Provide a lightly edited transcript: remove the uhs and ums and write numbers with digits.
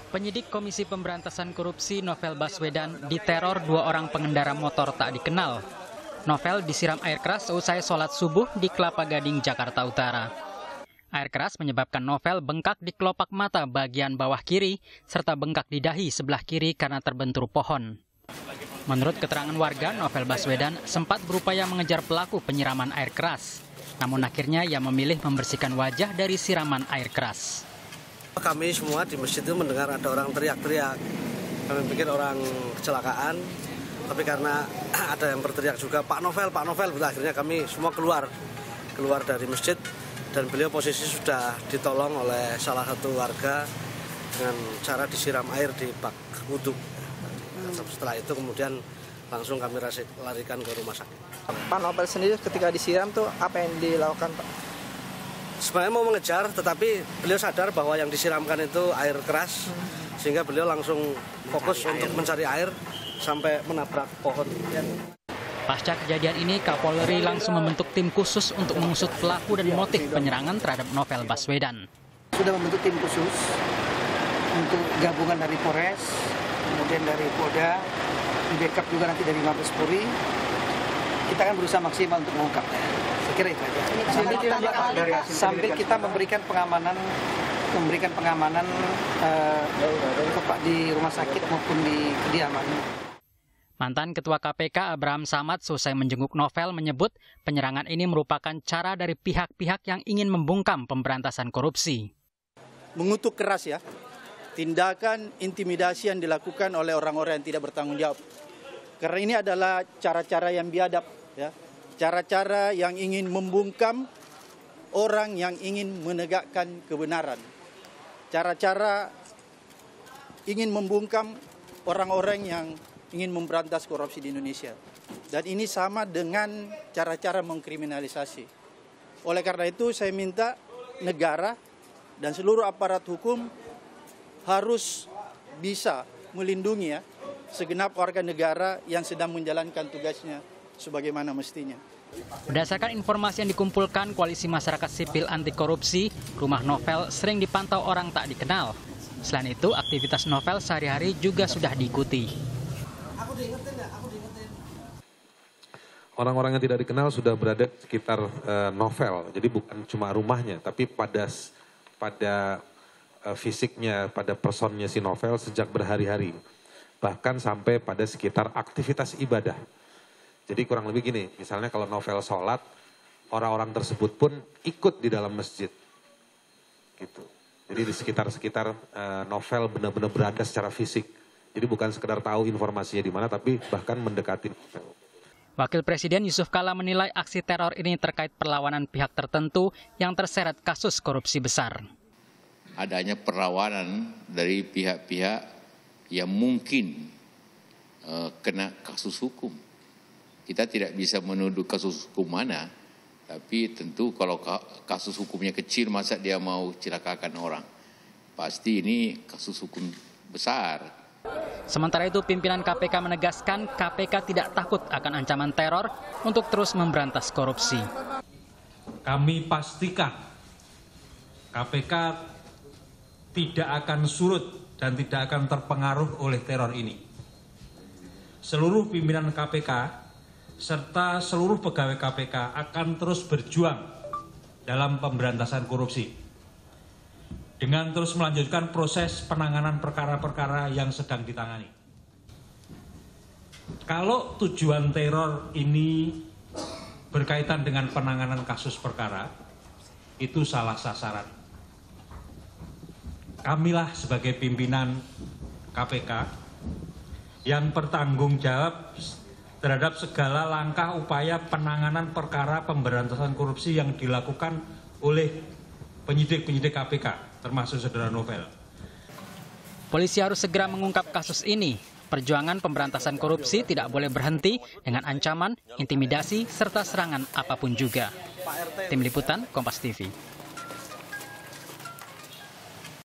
Penyidik Komisi Pemberantasan Korupsi Novel Baswedan diteror 2 orang pengendara motor tak dikenal. Novel disiram air keras usai sholat subuh di Kelapa Gading, Jakarta Utara. Air keras menyebabkan Novel bengkak di kelopak mata bagian bawah kiri, serta bengkak di dahi sebelah kiri karena terbentur pohon. Menurut keterangan warga, Novel Baswedan sempat berupaya mengejar pelaku penyiraman air keras. Namun akhirnya ia memilih membersihkan wajah dari siraman air keras. Kami semua di masjid itu mendengar ada orang teriak-teriak. Kami pikir orang kecelakaan, tapi karena ada yang berteriak juga, Pak Novel, akhirnya kami semua keluar dari masjid, dan beliau posisi sudah ditolong oleh salah satu warga dengan cara disiram air di bak wudhu. Setelah itu kemudian langsung kami larikan ke rumah sakit. Pak Novel sendiri ketika disiram tuh apa yang dilakukan, Pak? Sebenarnya mau mengejar, tetapi beliau sadar bahwa yang disiramkan itu air keras, sehingga beliau langsung fokus untuk mencari air sampai menabrak pohon. Pasca kejadian ini, Kapolri langsung membentuk tim khusus untuk mengusut pelaku dan motif penyerangan terhadap Novel Baswedan. Sudah membentuk tim khusus untuk gabungan dari Polres, kemudian dari Polda, di backup juga nanti dari Mabes Polri. Kita akan berusaha maksimal untuk mengungkapnya. Saya kira itu aja. Sambil kita memberikan pengamanan di rumah sakit maupun di kediaman. Mantan Ketua KPK Abraham Samad selesai menjenguk Novel menyebut penyerangan ini merupakan cara dari pihak-pihak yang ingin membungkam pemberantasan korupsi. Mengutuk keras ya, tindakan intimidasi yang dilakukan oleh orang-orang yang tidak bertanggung jawab. Karena ini adalah cara-cara yang biadab, ya, cara-cara yang ingin membungkam orang yang ingin menegakkan kebenaran. Cara-cara ingin membungkam orang-orang yang ingin memberantas korupsi di Indonesia. Dan ini sama dengan cara-cara mengkriminalisasi. Oleh karena itu saya minta negara dan seluruh aparat hukum harus bisa melindungi segenap warga negara yang sedang menjalankan tugasnya sebagaimana mestinya. Berdasarkan informasi yang dikumpulkan Koalisi Masyarakat Sipil Anti Korupsi, rumah Novel sering dipantau orang tak dikenal. Selain itu, aktivitas Novel sehari-hari juga sudah diikuti. Orang-orang yang tidak dikenal sudah berada di sekitar Novel, jadi bukan cuma rumahnya, tapi pada fisiknya, pada personnya si Novel sejak berhari-hari. Bahkan sampai pada sekitar aktivitas ibadah. Jadi kurang lebih gini, misalnya kalau Novel sholat, orang-orang tersebut pun ikut di dalam masjid. Gitu. Jadi di sekitar Novel benar-benar berada secara fisik. Jadi bukan sekedar tahu informasinya di mana, tapi bahkan mendekati Novel. Wakil Presiden Yusuf Kala menilai aksi teror ini terkait perlawanan pihak tertentu yang terseret kasus korupsi besar. Adanya perlawanan dari pihak-pihak yang mungkin kena kasus hukum. Kita tidak bisa menuduh kasus hukum mana, tapi tentu kalau kasus hukumnya kecil, masa dia mau celakakan orang. Pasti ini kasus hukum besar. Sementara itu, pimpinan KPK menegaskan KPK tidak takut akan ancaman teror untuk terus memberantas korupsi. Kami pastikan KPK tidak akan surut dan tidak akan terpengaruh oleh teror ini. Seluruh pimpinan KPK serta seluruh pegawai KPK akan terus berjuang dalam pemberantasan korupsi dengan terus melanjutkan proses penanganan perkara-perkara yang sedang ditangani. Kalau tujuan teror ini berkaitan dengan penanganan kasus perkara, itu salah sasaran. Kamilah sebagai pimpinan KPK yang bertanggung jawab terhadap segala langkah upaya penanganan perkara pemberantasan korupsi yang dilakukan oleh penyidik-penyidik KPK, termasuk saudara Novel. Polisi harus segera mengungkap kasus ini. Perjuangan pemberantasan korupsi tidak boleh berhenti dengan ancaman, intimidasi, serta serangan apapun juga. Tim Liputan, Kompas TV.